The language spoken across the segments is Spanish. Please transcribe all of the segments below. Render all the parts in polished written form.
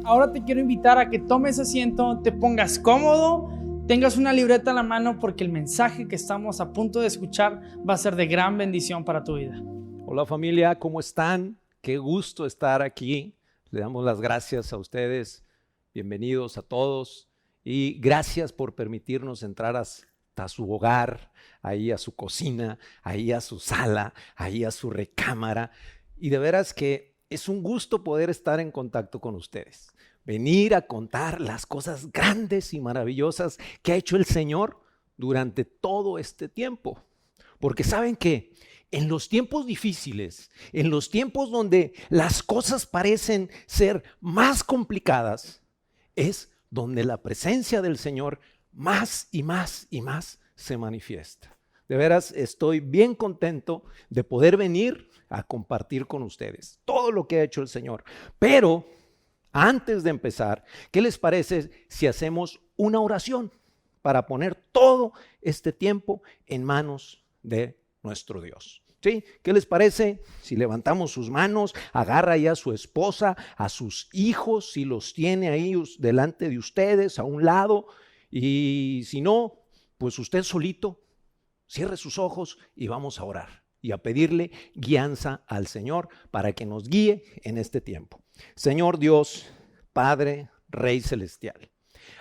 Ahora te quiero invitar a que tomes asiento, te pongas cómodo, tengas una libreta en la mano porque el mensaje que estamos a punto de escuchar va a ser de gran bendición para tu vida. Hola familia, ¿cómo están? Qué gusto estar aquí. Le damos las gracias a ustedes. Bienvenidos a todos y gracias por permitirnos entrar hasta su hogar, ahí a su cocina, ahí a su sala, ahí a su recámara. Y de veras que es un gusto poder estar en contacto con ustedes. Venir a contar las cosas grandes y maravillosas que ha hecho el Señor durante todo este tiempo. Porque saben que en los tiempos difíciles, en los tiempos donde las cosas parecen ser más complicadas, es donde la presencia del Señor más y más y más se manifiesta. De veras, estoy bien contento de poder venir a compartir con ustedes todo lo que ha hecho el Señor. Pero antes de empezar, ¿qué les parece si hacemos una oración para poner todo este tiempo en manos de nuestro Dios? ¿Sí? ¿Qué les parece si levantamos sus manos, agarra ahí a su esposa, a sus hijos, si los tiene ahí delante de ustedes, a un lado, y si no, pues usted solito, cierre sus ojos y vamos a orar y a pedirle guianza al Señor para que nos guíe en este tiempo. Señor Dios, Padre, Rey Celestial,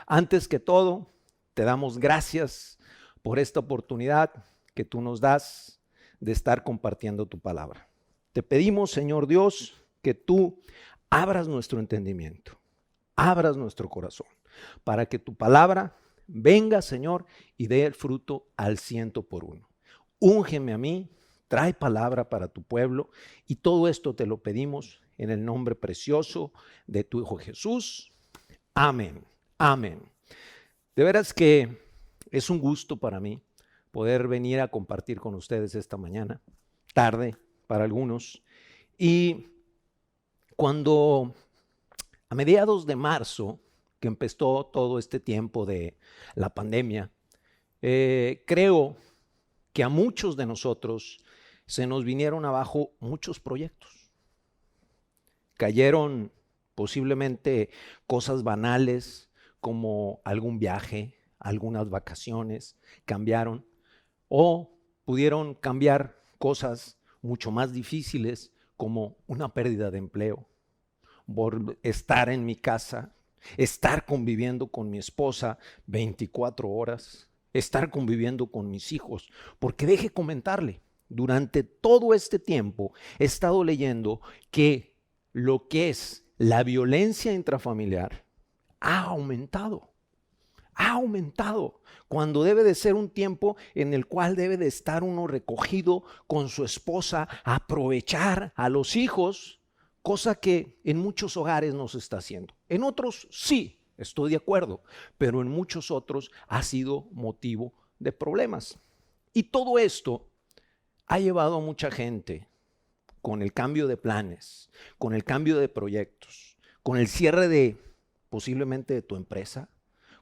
antes que todo, te damos gracias por esta oportunidad que tú nos das de estar compartiendo tu palabra. Te pedimos, Señor Dios, que tú abras nuestro entendimiento, abras nuestro corazón, para que tu palabra venga, Señor, y dé el fruto al 100%. Úngeme a mí, trae palabra para tu pueblo, y todo esto te lo pedimos en el nombre precioso de tu Hijo Jesús. Amén, amén. De veras que es un gusto para mí poder venir a compartir con ustedes esta mañana, tarde para algunos. Y cuando a mediados de marzo, que empezó todo este tiempo de la pandemia, creo que a muchos de nosotros se nos vinieron abajo muchos proyectos. Cayeron posiblemente cosas banales como algún viaje, algunas vacaciones, cambiaron. O pudieron cambiar cosas mucho más difíciles como una pérdida de empleo, por estar en mi casa, estar conviviendo con mi esposa 24 horas, estar conviviendo con mis hijos. Porque deje comentarle, durante todo este tiempo he estado leyendo que lo que es la violencia intrafamiliar ha aumentado. Ha aumentado, cuando debe de ser un tiempo en el cual debe de estar uno recogido con su esposa, aprovechar a los hijos, cosa que en muchos hogares no se está haciendo. En otros sí, estoy de acuerdo, pero en muchos otros ha sido motivo de problemas. Y todo esto ha llevado a mucha gente, con el cambio de planes, con el cambio de proyectos, con el cierre de posiblemente de tu empresa,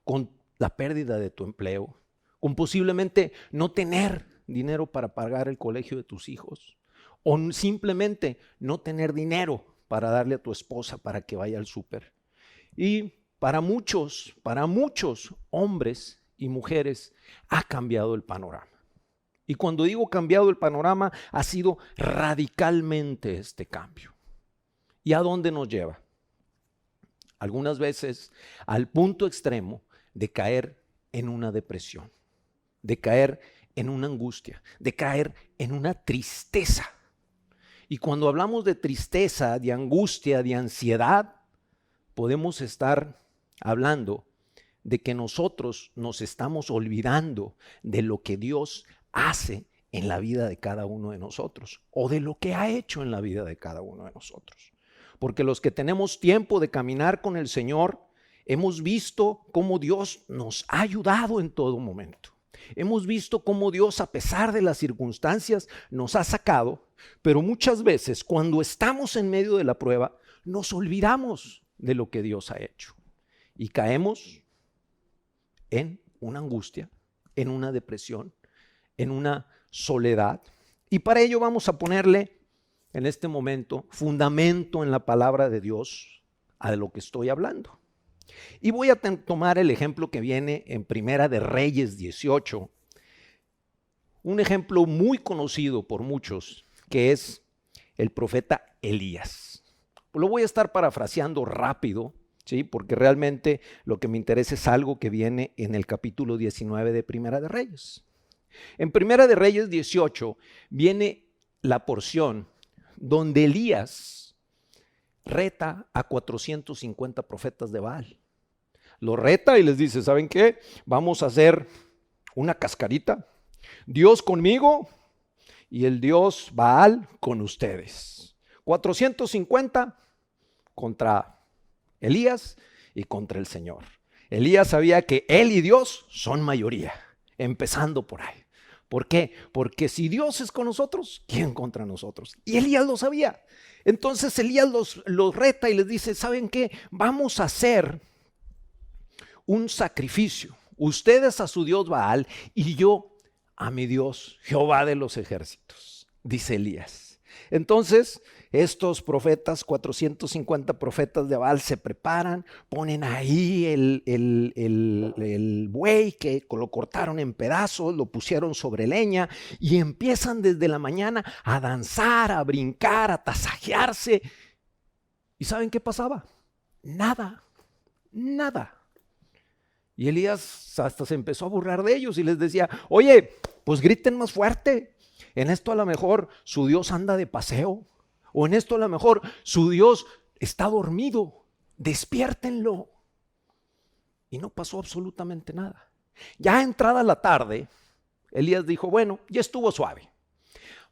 con la pérdida de tu empleo, con posiblemente no tener dinero para pagar el colegio de tus hijos, o simplemente no tener dinero para darle a tu esposa para que vaya al súper. Y para muchos hombres y mujeres ha cambiado el panorama. Y cuando digo cambiado el panorama, ha sido radicalmente este cambio. ¿Y a dónde nos lleva? Algunas veces al punto extremo de caer en una depresión, de caer en una angustia, de caer en una tristeza. Y cuando hablamos de tristeza, de angustia, de ansiedad, podemos estar hablando de que nosotros nos estamos olvidando de lo que Dios hace en la vida de cada uno de nosotros, o de lo que ha hecho en la vida de cada uno de nosotros. Porque los que tenemos tiempo de caminar con el Señor, hemos visto cómo Dios nos ha ayudado en todo momento. Hemos visto cómo Dios, a pesar de las circunstancias, nos ha sacado, pero muchas veces cuando estamos en medio de la prueba, nos olvidamos de lo que Dios ha hecho y caemos en una angustia, en una depresión, en una soledad. Y para ello vamos a ponerle en este momento fundamento en la palabra de Dios a lo que estoy hablando. Y voy a tomar el ejemplo que viene en Primera de Reyes 18, un ejemplo muy conocido por muchos, que es el profeta Elías. Lo voy a estar parafraseando rápido, ¿sí? Porque realmente lo que me interesa es algo que viene en el capítulo 19 de Primera de Reyes. En Primera de Reyes 18 viene la porción donde Elías reta a 450 profetas de Baal. Los reta y les dice, ¿saben qué? Vamos a hacer una cascarita. Dios conmigo y el Dios Baal con ustedes. 450 contra Elías y contra el Señor. Elías sabía que él y Dios son mayoría, empezando por ahí. ¿Por qué? Porque si Dios es con nosotros, ¿quién contra nosotros? Y Elías lo sabía. Entonces Elías los reta y les dice, ¿saben qué? Vamos a hacer un sacrificio. Ustedes a su Dios Baal y yo a mi Dios, Jehová de los ejércitos, dice Elías. Entonces, estos profetas, 450 profetas de Baal, se preparan, ponen ahí el buey que lo cortaron en pedazos, lo pusieron sobre leña y empiezan desde la mañana a danzar, a brincar, a tasajearse. ¿Y saben qué pasaba? Nada. Y Elías hasta se empezó a burlar de ellos y les decía, oye, pues griten más fuerte. En esto a lo mejor su Dios anda de paseo. O en esto a lo mejor su Dios está dormido. Despiértenlo. Y no pasó absolutamente nada. Ya entrada la tarde, Elías dijo, bueno, ya estuvo suave.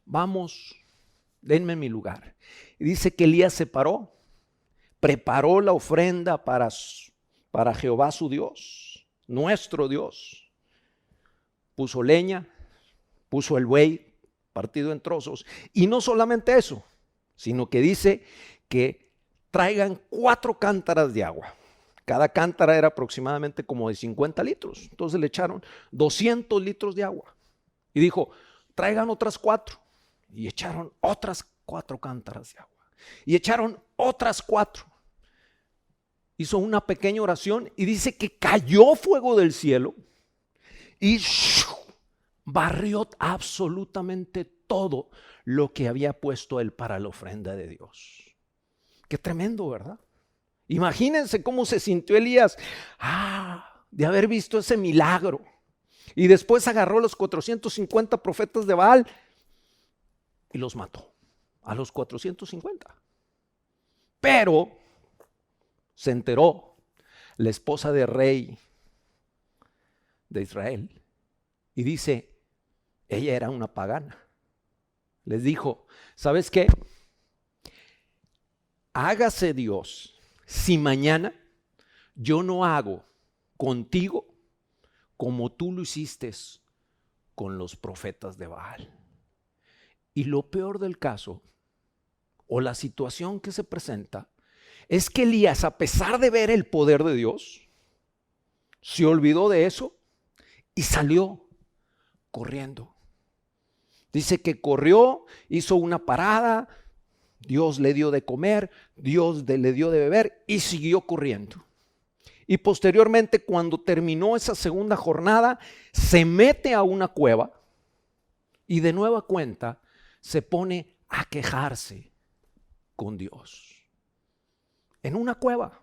Vamos, denme mi lugar. Y dice que Elías se paró, preparó la ofrenda para Jehová su Dios, nuestro Dios. Puso leña, puso el buey partido en trozos. Y no solamente eso, sino que dice que traigan 4 cántaras de agua. Cada cántara era aproximadamente como de 50 litros. Entonces le echaron 200 litros de agua. Y dijo, traigan otras 4. Y echaron otras 4 cántaras de agua. Y echaron otras 4. Hizo una pequeña oración y dice que cayó fuego del cielo y barrió absolutamente todo lo que había puesto él para la ofrenda de Dios. Qué tremendo, ¿verdad? Imagínense cómo se sintió Elías de haber visto ese milagro. Y después agarró los 450 profetas de Baal y los mató a los 450. Pero se enteró la esposa del rey de Israel y dice, ella era una pagana. Les dijo, ¿sabes qué? Hágase Dios si mañana yo no hago contigo como tú lo hiciste con los profetas de Baal. Y lo peor del caso, o la situación que se presenta, es que Elías, a pesar de ver el poder de Dios, se olvidó de eso y salió corriendo. Dice que corrió, hizo una parada, Dios le dio de comer, Dios le dio de beber y siguió corriendo. Y posteriormente, cuando terminó esa segunda jornada, se mete a una cueva y de nueva cuenta se pone a quejarse con Dios. En una cueva.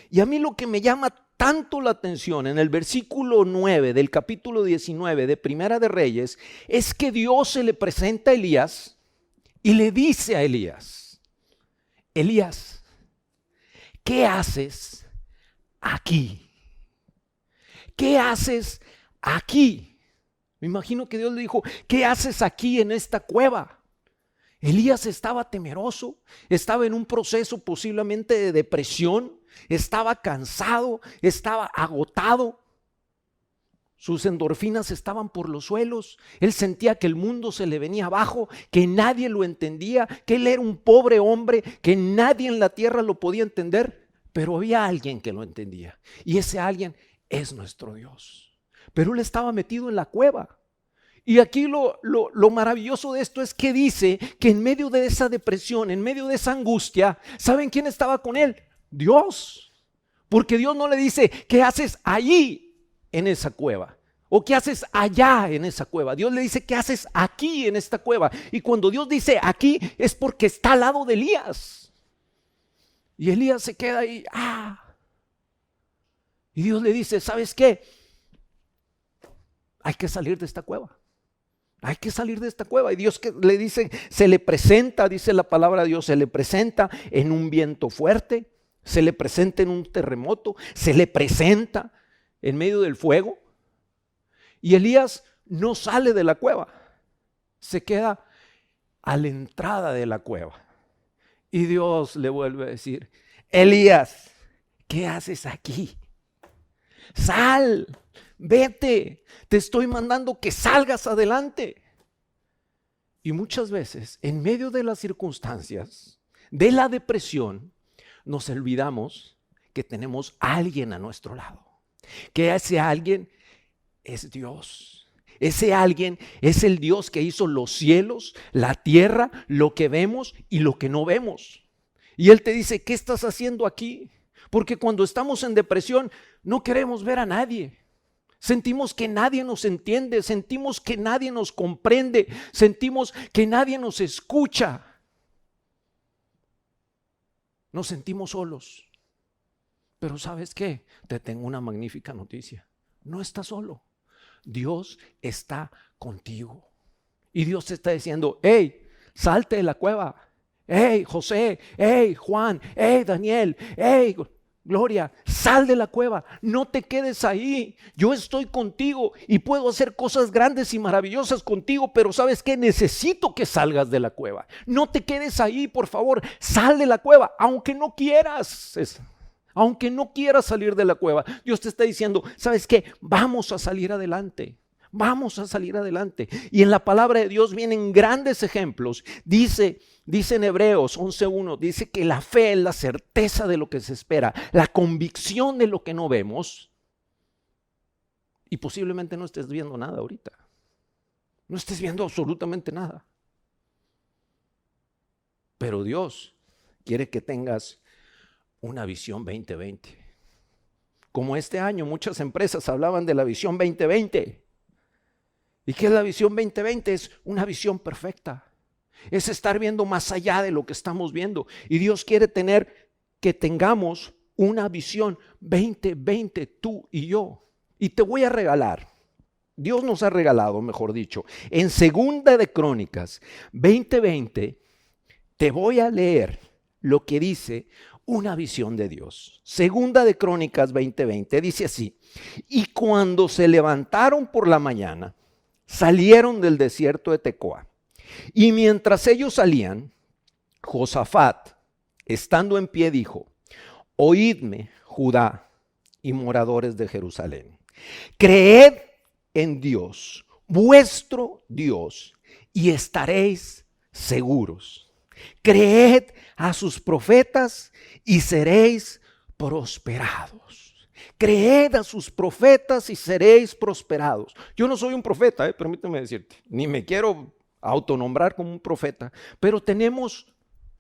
Y a mí lo que me llama tanto la atención en el versículo 9 del capítulo 19 de Primera de Reyes es que Dios se le presenta a Elías y le dice a Elías, Elías, ¿qué haces aquí? ¿Qué haces aquí? Me imagino que Dios le dijo, ¿qué haces aquí en esta cueva? Elías estaba temeroso, estaba en un proceso posiblemente de depresión, estaba cansado, estaba agotado. Sus endorfinas estaban por los suelos. Él sentía que el mundo se le venía abajo, que nadie lo entendía, que él era un pobre hombre, que nadie en la tierra lo podía entender, pero había alguien que lo entendía. Y ese alguien es nuestro Dios. Pero él estaba metido en la cueva. Y aquí lo maravilloso de esto es que dice que en medio de esa depresión, en medio de esa angustia, ¿saben quién estaba con él? Dios. Porque Dios no le dice, ¿qué haces allí en esa cueva? ¿O qué haces allá en esa cueva? Dios le dice, ¿qué haces aquí en esta cueva? Y cuando Dios dice aquí es porque está al lado de Elías. Y Elías se queda ahí. Y Dios le dice, ¿sabes qué? Hay que salir de esta cueva. Hay que salir de esta cueva. Y Dios que le dice, se le presenta, dice la palabra de Dios, se le presenta en un viento fuerte, se le presenta en un terremoto, se le presenta en medio del fuego. Y Elías no sale de la cueva, se queda a la entrada de la cueva. Y Dios le vuelve a decir, Elías, ¿qué haces aquí? Sal, vete, te estoy mandando que salgas adelante. Y muchas veces, en medio de las circunstancias, de la depresión, nos olvidamos que tenemos a alguien a nuestro lado, que ese alguien es Dios. Ese alguien es el Dios que hizo los cielos, la tierra, lo que vemos y lo que no vemos. Y Él te dice, ¿qué estás haciendo aquí? Porque cuando estamos en depresión no queremos ver a nadie. Sentimos que nadie nos entiende, sentimos que nadie nos comprende, sentimos que nadie nos escucha. Nos sentimos solos. Pero ¿sabes qué? Te tengo una magnífica noticia. No estás solo. Dios está contigo. Y Dios te está diciendo, hey, salte de la cueva. Hey, José, hey, Juan, hey, Daniel, hey, Gloria, sal de la cueva, no te quedes ahí. Yo estoy contigo y puedo hacer cosas grandes y maravillosas contigo, pero ¿sabes qué? Necesito que salgas de la cueva. No te quedes ahí, por favor, sal de la cueva, aunque no quieras. Aunque no quieras salir de la cueva, Dios te está diciendo, ¿sabes qué? Vamos a salir adelante. Vamos a salir adelante. Y en la palabra de Dios vienen grandes ejemplos. Dice en Hebreos 11:1, dice que la fe es la certeza de lo que se espera, la convicción de lo que no vemos. Y posiblemente no estés viendo nada ahorita. No estés viendo absolutamente nada. Pero Dios quiere que tengas una visión 2020. Como este año muchas empresas hablaban de la visión 2020. ¿Y qué es la visión 2020? Es una visión perfecta. Es estar viendo más allá de lo que estamos viendo. Y Dios quiere que tengamos una visión 2020, tú y yo. Y te voy a regalar, Dios nos ha regalado, mejor dicho, en Segunda de Crónicas 20:20, te voy a leer lo que dice una visión de Dios. Segunda de Crónicas 20:20 dice así: y cuando se levantaron por la mañana, salieron del desierto de Tecoa. Y mientras ellos salían, Josafat, estando en pie, dijo: oídme, Judá y moradores de Jerusalén, creed en Dios, vuestro Dios, y estaréis seguros. Creed a sus profetas y seréis prosperados. Creed a sus profetas y seréis prosperados. Yo no soy un profeta, permíteme decirte, ni me quiero autonombrar como un profeta, pero tenemos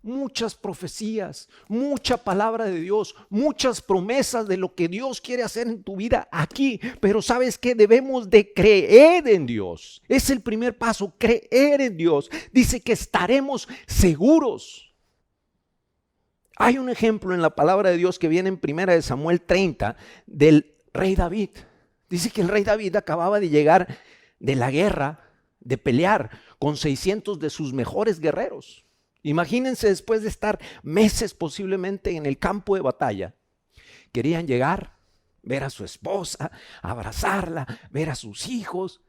muchas profecías, mucha palabra de Dios, muchas promesas de lo que Dios quiere hacer en tu vida aquí. Pero ¿sabes qué? Debemos de creer en Dios. Es el primer paso, creer en Dios. Dice que estaremos seguros. Hay un ejemplo en la palabra de Dios que viene en 1 Samuel 30 del rey David. Dice que el rey David acababa de llegar de la guerra, de pelear con 600 de sus mejores guerreros. Imagínense, después de estar meses posiblemente en el campo de batalla, querían llegar, ver a su esposa, abrazarla, ver a sus hijos.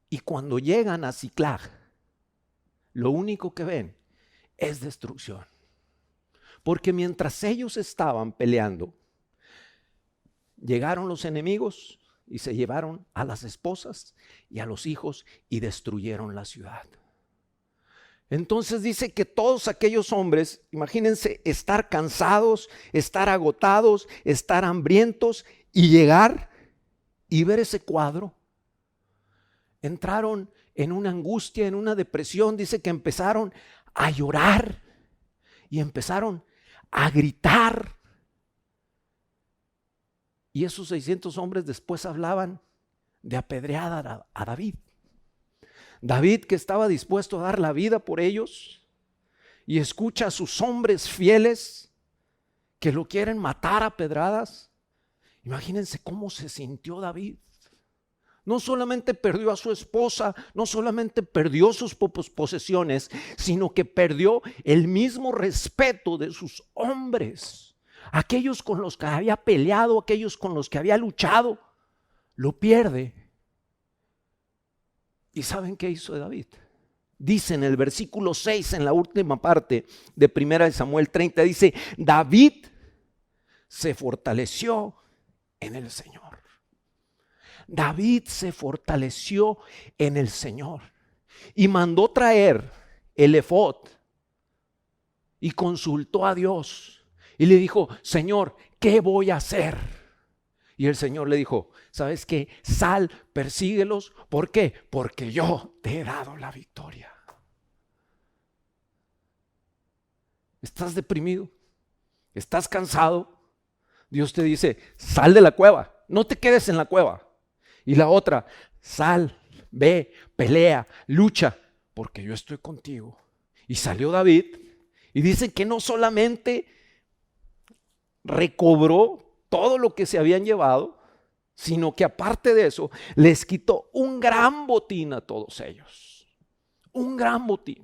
Y cuando llegan a Siclag, lo único que ven es destrucción. Porque mientras ellos estaban peleando, llegaron los enemigos y se llevaron a las esposas y a los hijos y destruyeron la ciudad. Entonces dice que todos aquellos hombres, imagínense estar cansados, estar agotados, estar hambrientos y llegar y ver ese cuadro. Entraron en una angustia, en una depresión. Dice que empezaron a llorar y empezaron a gritar. Y esos 600 hombres después hablaban de apedrear a David. David, que estaba dispuesto a dar la vida por ellos, y escucha a sus hombres fieles que lo quieren matar a pedradas. Imagínense cómo se sintió David. No solamente perdió a su esposa, no solamente perdió sus posesiones, sino que perdió el mismo respeto de sus hombres. Aquellos con los que había peleado, aquellos con los que había luchado, lo pierde. ¿Y saben qué hizo David? Dice en el versículo 6, en la última parte de 1 Samuel 30, dice: David se fortaleció en el Señor. David se fortaleció en el Señor y mandó traer el efod y consultó a Dios y le dijo: Señor, ¿qué voy a hacer? Y el Señor le dijo: ¿sabes qué? Sal, persíguelos. ¿Por qué? Porque yo te he dado la victoria. ¿Estás deprimido? ¿Estás cansado? Dios te dice: sal de la cueva, no te quedes en la cueva. Y la otra: sal, ve, pelea, lucha, porque yo estoy contigo. Y salió David, y dice que no solamente recobró todo lo que se habían llevado, sino que aparte de eso, les quitó un gran botín a todos ellos. Un gran botín.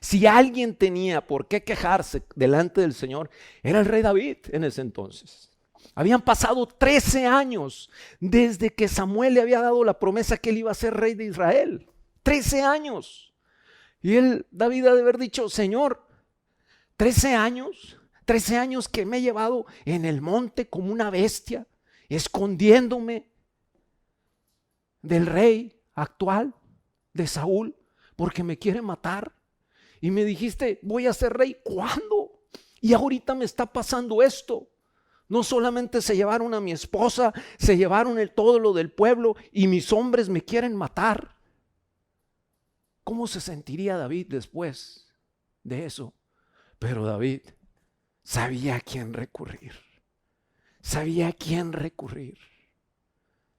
Si alguien tenía por qué quejarse delante del Señor, era el rey David en ese entonces. Habían pasado 13 años desde que Samuel le había dado la promesa que él iba a ser rey de Israel. 13 años. Y David ha de haber dicho: Señor, 13 años que me he llevado en el monte como una bestia, escondiéndome del rey actual, de Saúl, porque me quiere matar. Y me dijiste: voy a ser rey. ¿Cuándo? Y ahorita me está pasando esto. No solamente se llevaron a mi esposa, se llevaron todo lo del pueblo y mis hombres me quieren matar. ¿Cómo se sentiría David después de eso? Pero David sabía a quién recurrir. Sabía a quién recurrir.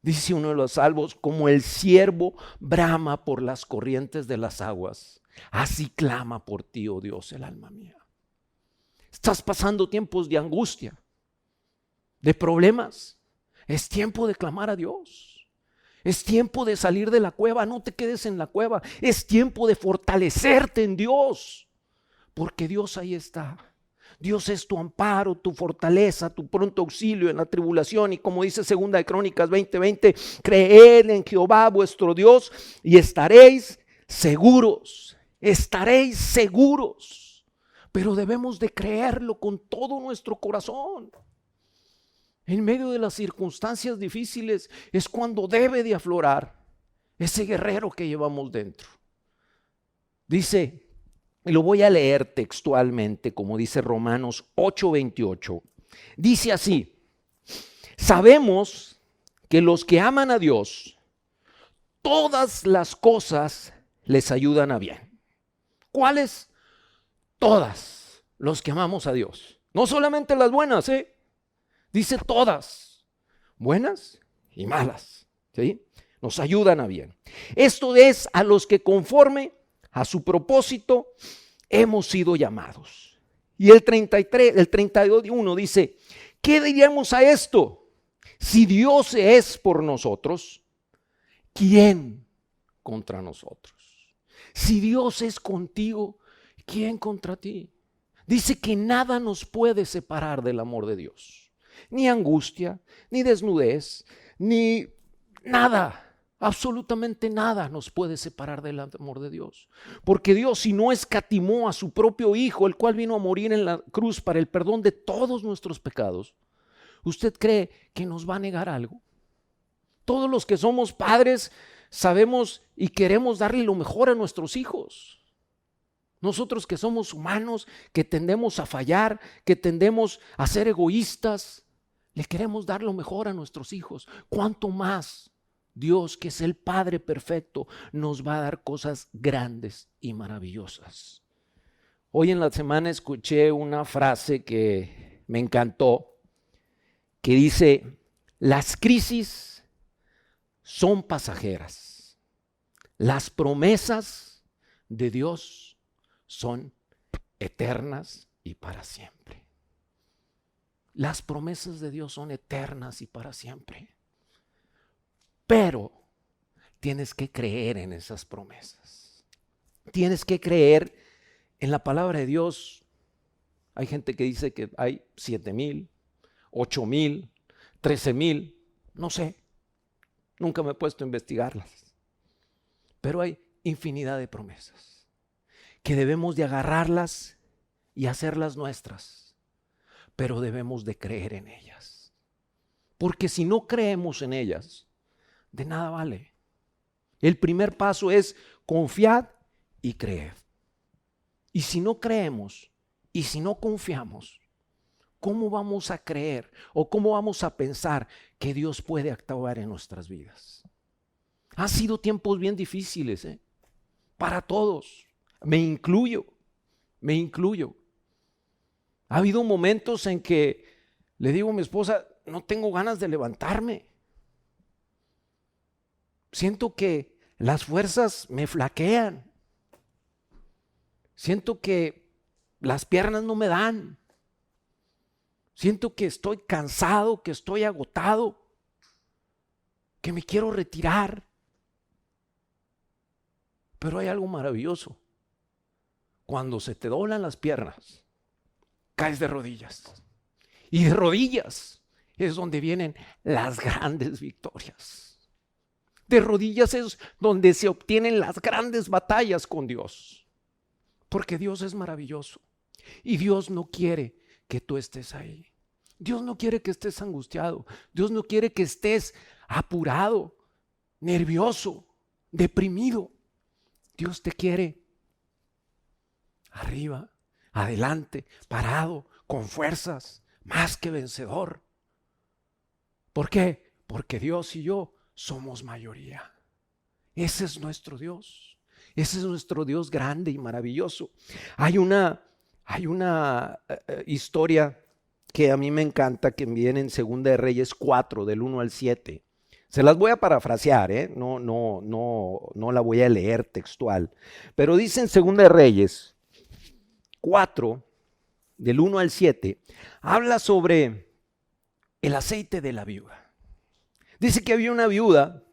Dice uno de los salmos: como el ciervo brama por las corrientes de las aguas, así clama por ti, oh Dios, el alma mía. Estás pasando tiempos de angustia, de problemas. Es tiempo de clamar a Dios. Es tiempo de salir de la cueva. No te quedes en la cueva. Es tiempo de fortalecerte en Dios, porque Dios ahí está. Dios es tu amparo, tu fortaleza, tu pronto auxilio en la tribulación. Y como dice 2 de Crónicas 20:20, creed en Jehová vuestro Dios y estaréis seguros. Estaréis seguros. Pero debemos de creerlo con todo nuestro corazón. En medio de las circunstancias difíciles es cuando debe de aflorar ese guerrero que llevamos dentro. Dice, y lo voy a leer textualmente, como dice Romanos 8:28. Dice así: sabemos que los que aman a Dios, todas las cosas les ayudan a bien. ¿Cuáles? Todas, los que amamos a Dios. No solamente las buenas, dice todas, buenas y malas, ¿sí? Nos ayudan a bien. Esto es a los que conforme a su propósito hemos sido llamados. Y el 31 dice: ¿qué diríamos a esto? Si Dios es por nosotros, ¿quién contra nosotros? Si Dios es contigo, ¿quién contra ti? Dice que nada nos puede separar del amor de Dios. Ni angustia, ni desnudez, ni nada. Absolutamente nada nos puede separar del amor de Dios. Porque Dios, si no escatimó a su propio Hijo, el cual vino a morir en la cruz para el perdón de todos nuestros pecados, ¿usted cree que nos va a negar algo? Todos los que somos padres sabemos y queremos darle lo mejor a nuestros hijos. Nosotros que somos humanos, que tendemos a fallar, que tendemos a ser egoístas, le queremos dar lo mejor a nuestros hijos. ¿Cuánto más Dios, que es el Padre perfecto, nos va a dar cosas grandes y maravillosas? Hoy en la semana escuché una frase que me encantó, que dice: las crisis son pasajeras, las promesas de Dios son eternas y para siempre. Las promesas de Dios son eternas y para siempre. Pero tienes que creer en esas promesas. Tienes que creer en la palabra de Dios. Hay gente que dice que hay 7,000, 8,000, 13,000, no sé. Nunca me he puesto a investigarlas. Pero hay infinidad de promesas que debemos de agarrarlas y hacerlas nuestras. Pero debemos de creer en ellas. Porque si no creemos en ellas, de nada vale. El primer paso es confiar y creer. Y si no creemos y si no confiamos, ¿cómo vamos a creer o cómo vamos a pensar que Dios puede actuar en nuestras vidas? Han sido tiempos bien difíciles, para todos. Me incluyo. Ha habido momentos en que le digo a mi esposa, no tengo ganas de levantarme. Siento que las fuerzas me flaquean. Siento que las piernas no me dan. Siento que estoy cansado, que estoy agotado, que me quiero retirar. Pero hay algo maravilloso. Cuando se te doblan las piernas, caes de rodillas. Y de rodillas es donde vienen las grandes victorias. De rodillas es donde se obtienen las grandes batallas con Dios. Porque Dios es maravilloso. Y Dios no quiere que tú estés ahí. Dios no quiere que estés angustiado. Dios no quiere que estés apurado, nervioso, deprimido. Dios te quiere arriba, adelante, parado, con fuerzas, más que vencedor. ¿Por qué? Porque Dios y yo somos mayoría. Ese es nuestro Dios. Ese es nuestro Dios grande y maravilloso. Hay una historia que a mí me encanta, que viene en 2 de Reyes 4, del 1 al 7. Se las voy a parafrasear, no la voy a leer textual. Pero dice en 2 de Reyes 4, del 1 al 7, habla sobre el aceite de la viuda. Dice que había una viuda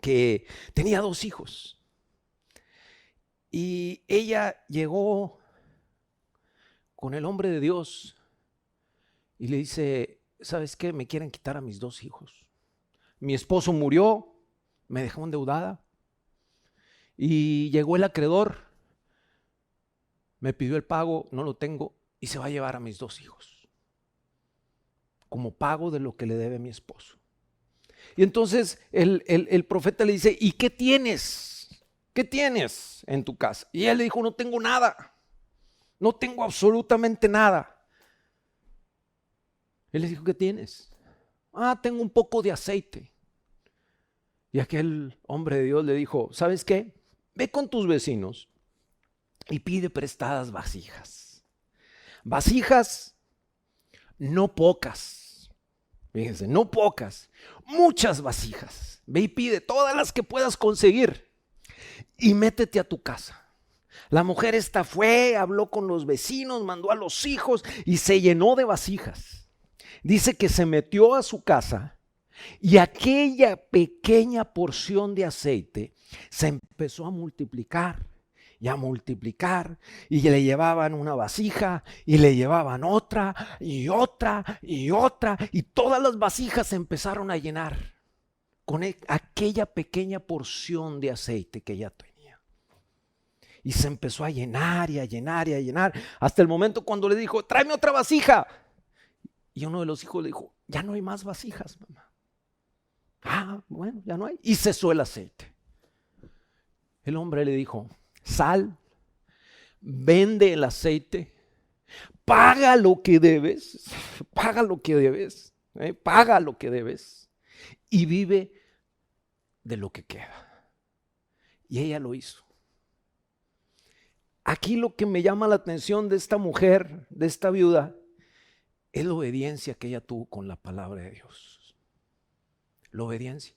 que tenía 2 hijos. Y ella llegó con el hombre de Dios y le dice: ¿sabes qué? Me quieren quitar a mis 2 hijos. Mi esposo murió, me dejó endeudada y llegó el acreedor, me pidió el pago, no lo tengo y se va a llevar a mis 2 hijos como pago de lo que le debe mi esposo. Y entonces el profeta le dice: ¿y qué tienes? ¿Qué tienes en tu casa? Y él le dijo: no tengo nada, no tengo absolutamente nada. Él le dijo: ¿qué tienes? Tengo un poco de aceite. Y aquel hombre de Dios le dijo: ¿sabes qué? Ve con tus vecinos y pide prestadas vasijas. Vasijas no pocas. Fíjense, no pocas, muchas vasijas. Ve y pide todas las que puedas conseguir y métete a tu casa. La mujer esta fue, habló con los vecinos, mandó a los hijos y se llenó de vasijas. Dice que se metió a su casa y aquella pequeña porción de aceite se empezó a multiplicar y a multiplicar, y le llevaban una vasija y le llevaban otra y otra y otra, y todas las vasijas se empezaron a llenar con aquella pequeña porción de aceite que ella tenía. Y se empezó a llenar y a llenar y a llenar, hasta el momento cuando le dijo: tráeme otra vasija. Y uno de los hijos le dijo: ya no hay más vasijas, mamá. Bueno, ya no hay. Y cesó el aceite. El hombre le dijo: sal, vende el aceite, paga lo que debes, paga lo que debes y vive de lo que queda. Y ella lo hizo. aquí lo que me llama la atención de esta mujer, de esta viuda, es la obediencia que ella tuvo con la palabra de Dios. La obediencia.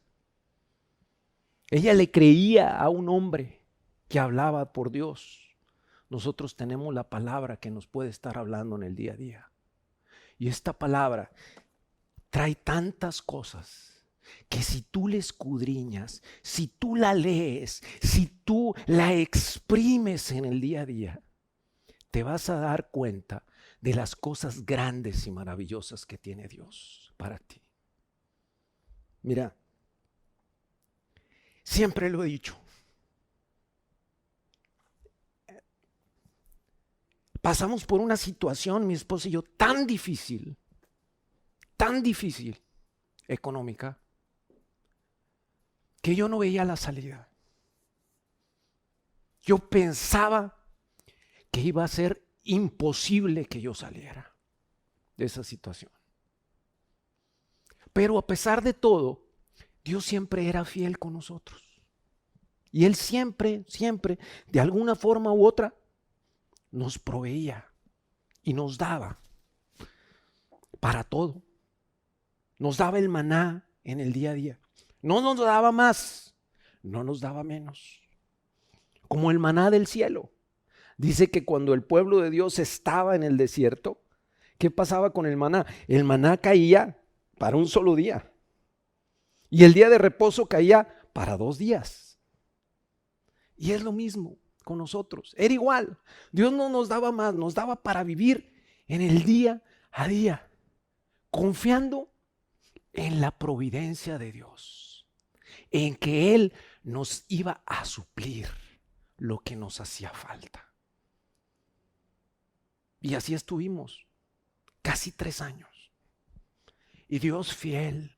Ella le creía a un hombre que hablaba por Dios. Nosotros tenemos la palabra que nos puede estar hablando en el día a día. Y esta palabra trae tantas cosas que si tú la escudriñas, si tú la lees, si tú la exprimes en el día a día, te vas a dar cuenta de las cosas grandes y maravillosas que tiene Dios para ti. Mira, siempre lo he dicho. Pasamos por una situación, mi esposa y yo, tan difícil económica, que yo no veía la salida. Yo pensaba que iba a ser imposible que yo saliera de esa situación. Pero a pesar de todo, Dios siempre era fiel con nosotros. Y Él siempre, de alguna forma u otra, nos proveía y nos daba para todo. Nos daba el maná en el día a día. No nos daba más, no nos daba menos. Como el maná del cielo. Dice que cuando el pueblo de Dios estaba en el desierto, ¿qué pasaba con el maná? El maná caía para un solo día. Y el día de reposo caía para 2 días. Y es lo mismo con nosotros. Era igual. Dios no nos daba más, nos daba para vivir en el día a día, confiando en la providencia de Dios, en que Él nos iba a suplir lo que nos hacía falta. Y así estuvimos casi 3 años. Y Dios fiel.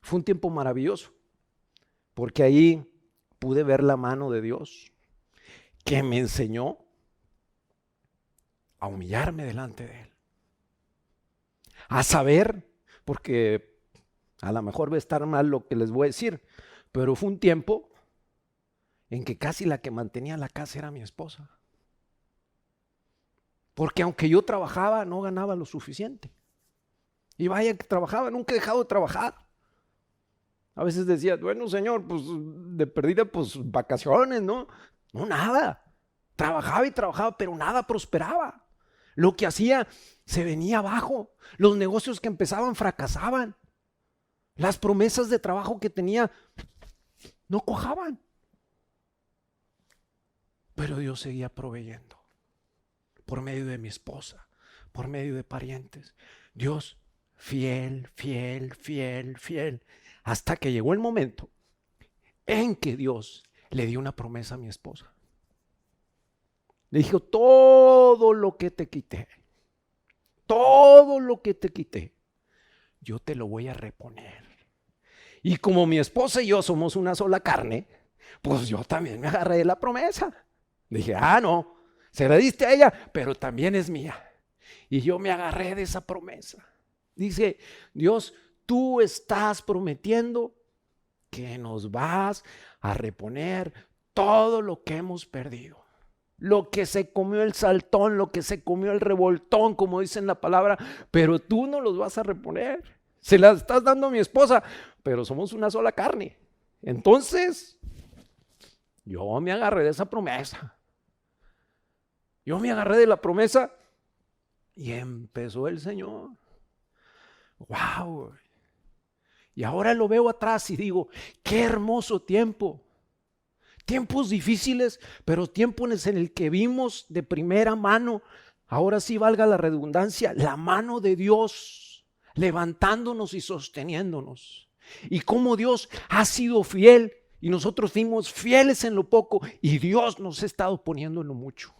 Fue un tiempo maravilloso, porque ahí pude ver la mano de Dios que me enseñó a humillarme delante de Él, a saber, porque a lo mejor va a estar mal lo que les voy a decir, pero fue un tiempo en que casi la que mantenía la casa era mi esposa. Porque aunque yo trabajaba, no ganaba lo suficiente. Y vaya que trabajaba, nunca he dejado de trabajar. A veces decía, bueno, Señor, pues de perdida, pues vacaciones, ¿no? No, nada. Trabajaba y trabajaba, pero nada prosperaba. Lo que hacía se venía abajo. Los negocios que empezaban fracasaban. Las promesas de trabajo que tenía no cuajaban. Pero Dios seguía proveyendo. Por medio de mi esposa, por medio de parientes. Dios fiel. Hasta que llegó el momento en que Dios le dio una promesa a mi esposa. Le dijo, todo lo que te quité, yo te lo voy a reponer. Y como mi esposa y yo somos una sola carne, pues yo también me agarré de la promesa. Dije, no, se la diste a ella, pero también es mía. Y yo me agarré de esa promesa. Dice, Dios, tú estás prometiendo que nos vas a reponer todo lo que hemos perdido. Lo que se comió el saltón, lo que se comió el revoltón, como dice en la palabra, pero tú no los vas a reponer. Se las estás dando a mi esposa, pero somos una sola carne. Entonces, yo me agarré de esa promesa. Yo me agarré de la promesa y empezó el Señor. ¡Wow! Y ahora lo veo atrás y digo, qué hermoso tiempo. Tiempos difíciles, pero tiempos en el que vimos de primera mano, ahora sí valga la redundancia, la mano de Dios levantándonos y sosteniéndonos. Y cómo Dios ha sido fiel y nosotros fuimos fieles en lo poco y Dios nos ha estado poniendo en lo mucho.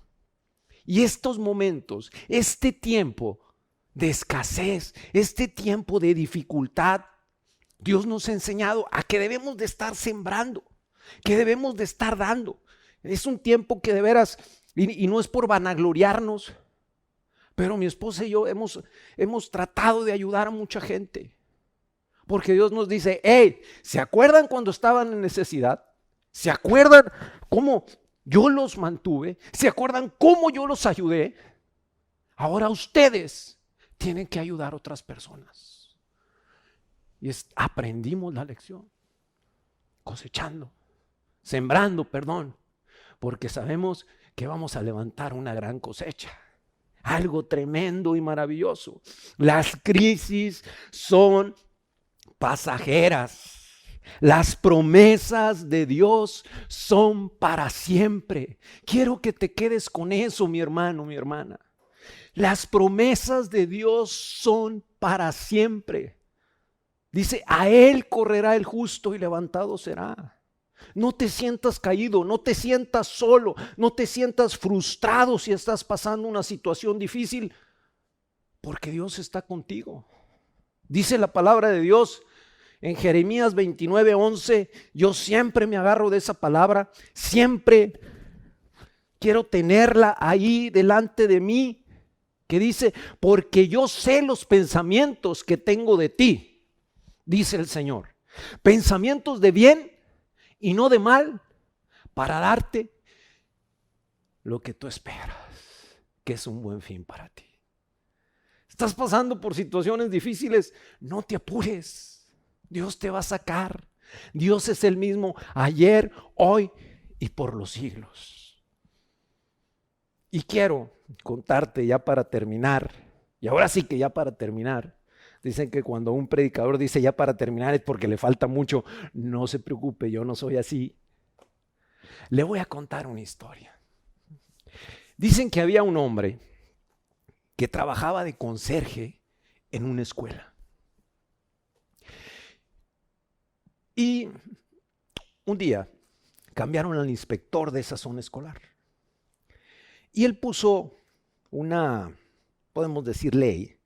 Y estos momentos, este tiempo de escasez, este tiempo de dificultad, Dios nos ha enseñado a que debemos de estar sembrando, que debemos de estar dando. Es un tiempo que de veras, y no es por vanagloriarnos, pero mi esposa y yo hemos tratado de ayudar a mucha gente. Porque Dios nos dice, hey, ¿se acuerdan cuando estaban en necesidad? ¿Se acuerdan cómo yo los mantuve? ¿Se acuerdan cómo yo los ayudé? Ahora ustedes tienen que ayudar a otras personas. Y aprendimos la lección, cosechando, sembrando, perdón, porque sabemos que vamos a levantar una gran cosecha. Algo tremendo y maravilloso. Las crisis son pasajeras. Las promesas de Dios son para siempre. Quiero que te quedes con eso, mi hermano, mi hermana. Las promesas de Dios son para siempre. Dice, a Él correrá el justo y levantado será. No te sientas caído, no te sientas solo, no te sientas frustrado si estás pasando una situación difícil, porque Dios está contigo. Dice la palabra de Dios en Jeremías 29:11, yo siempre me agarro de esa palabra, siempre quiero tenerla ahí delante de mí, que dice, porque yo sé los pensamientos que tengo de ti, dice el Señor, pensamientos de bien y no de mal, para darte lo que tú esperas, que es un buen fin para ti. Estás pasando por situaciones difíciles, no te apures, Dios te va a sacar. Dios es el mismo ayer, hoy y por los siglos. Y quiero contarte ya para terminar, y ahora sí que ya para terminar, dicen que cuando un predicador dice ya para terminar es porque le falta mucho. No se preocupe, yo no soy así. Le voy a contar una historia. Dicen que había un hombre que trabajaba de conserje en una escuela. Y un día cambiaron al inspector de esa zona escolar. Y él puso una, podemos decir, ley,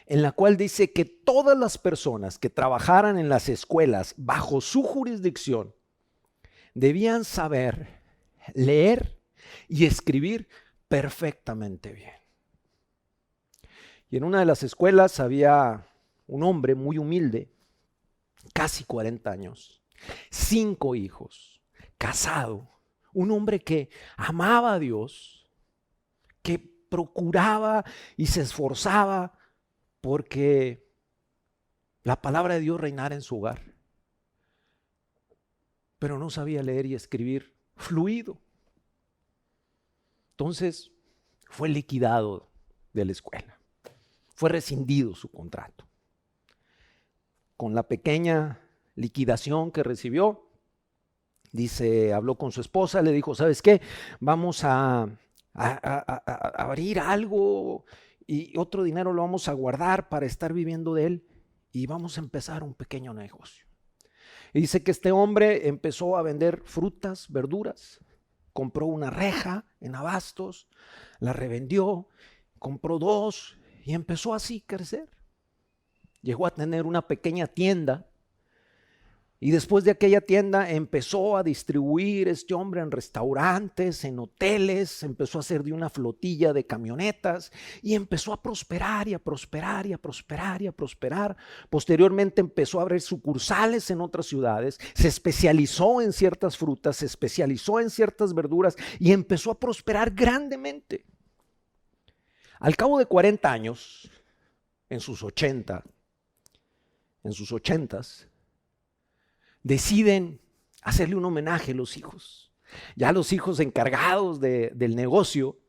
en la cual dice que todas las personas que trabajaran en las escuelas bajo su jurisdicción debían saber leer y escribir perfectamente bien. Y en una de las escuelas había un hombre muy humilde, casi 40 años, 5 hijos, casado, un hombre que amaba a Dios, que procuraba y se esforzaba porque la palabra de Dios reinara en su hogar, pero no sabía leer y escribir fluido. Entonces fue liquidado de la escuela, fue rescindido su contrato. Con la pequeña liquidación que recibió, dice, habló con su esposa, le dijo, ¿sabes qué? Vamos a abrir algo y otro dinero lo vamos a guardar para estar viviendo de él y vamos a empezar un pequeño negocio. Y dice que este hombre empezó a vender frutas, verduras, compró una reja en Abastos, la revendió, compró 2 y empezó así a crecer. Llegó a tener una pequeña tienda y después de aquella tienda empezó a distribuir este hombre en restaurantes, en hoteles, empezó a hacer de una flotilla de camionetas y empezó a prosperar y a prosperar y a prosperar y a prosperar. Posteriormente empezó a abrir sucursales en otras ciudades, se especializó en ciertas frutas, se especializó en ciertas verduras y empezó a prosperar grandemente. Al cabo de 40 años, en sus 80s, deciden hacerle un homenaje a los hijos. Ya los hijos encargados del negocio,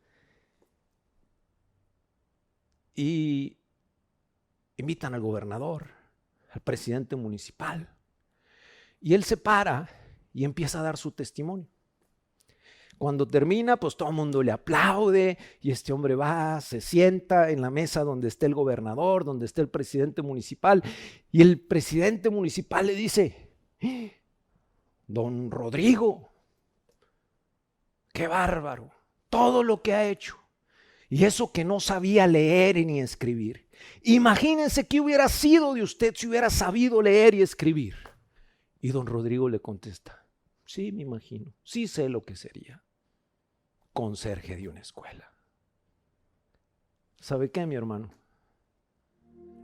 y invitan al gobernador, al presidente municipal, y él se para y empieza a dar su testimonio. Cuando termina, pues todo el mundo le aplaude y este hombre va, se sienta en la mesa donde está el gobernador, donde está el presidente municipal, y el presidente municipal le dice, don Rodrigo, qué bárbaro, todo lo que ha hecho, y eso que no sabía leer ni escribir. Imagínense qué hubiera sido de usted si hubiera sabido leer y escribir. Y don Rodrigo le contesta, sí, me imagino, sí sé lo que sería conserje de una escuela. ¿Sabe qué, mi hermano?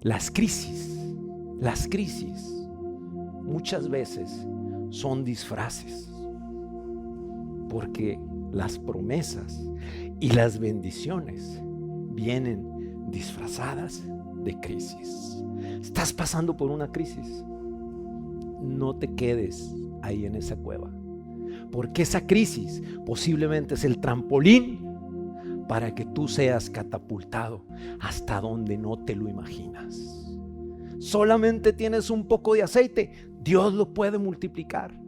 Las crisis muchas veces son disfraces, porque las promesas y las bendiciones vienen disfrazadas de crisis. Estás pasando por una crisis. No te quedes ahí en esa cueva, porque esa crisis posiblemente es el trampolín para que tú seas catapultado hasta donde no te lo imaginas. Solamente tienes un poco de aceite, Dios lo puede multiplicar.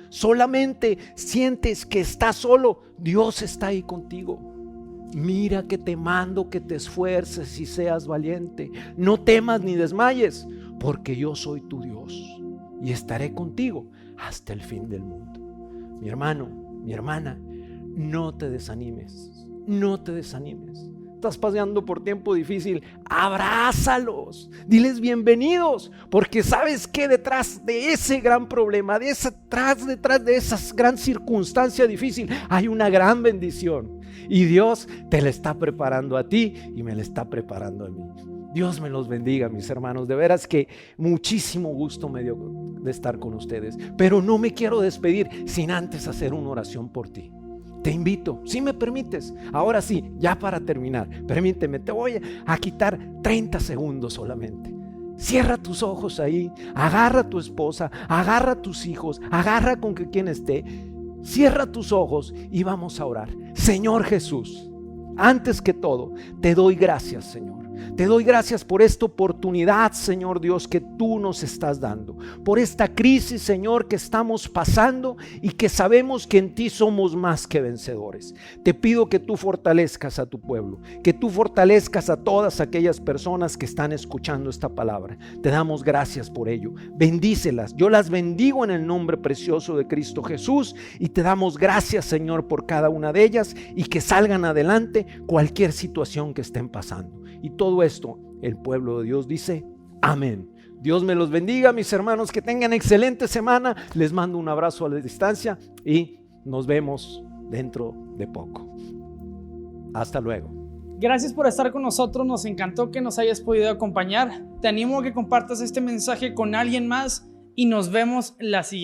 Solamente sientes que estás solo, Dios está ahí contigo. Mira que te mando que te esfuerces y seas valiente. No temas ni desmayes, porque yo soy tu Dios y estaré contigo hasta el fin del mundo. Mi hermano, mi hermana, no te desanimes, no te desanimes. Estás pasando por tiempo difícil, abrázalos, diles bienvenidos, porque sabes que detrás de ese gran problema, detrás de esa gran circunstancia difícil, hay una gran bendición. Y Dios te la está preparando a ti y me la está preparando a mí. Dios me los bendiga, mis hermanos. De veras que muchísimo gusto me dio de estar con ustedes. Pero no me quiero despedir sin antes hacer una oración por ti. Te invito, si me permites, ahora sí, ya para terminar, permíteme, te voy a quitar 30 segundos solamente. Cierra tus ojos ahí, agarra a tu esposa, agarra a tus hijos, agarra con quien esté. Cierra tus ojos y vamos a orar. Señor Jesús, antes que todo, te doy gracias, Señor. Te doy gracias por esta oportunidad, Señor Dios, que tú nos estás dando. Por esta crisis, Señor, que estamos pasando y que sabemos que en ti somos más que vencedores. Te pido que tú fortalezcas a tu pueblo, que tú fortalezcas a todas aquellas personas que están escuchando esta palabra. Te damos gracias por ello. Bendícelas. Yo las bendigo en el nombre precioso de Cristo Jesús y te damos gracias, Señor, por cada una de ellas y que salgan adelante cualquier situación que estén pasando. Y todo esto, el pueblo de Dios dice, amén. Dios me los bendiga, mis hermanos, que tengan excelente semana. Les mando un abrazo a la distancia y nos vemos dentro de poco. Hasta luego. Gracias por estar con nosotros, nos encantó que nos hayas podido acompañar. Te animo a que compartas este mensaje con alguien más y nos vemos la siguiente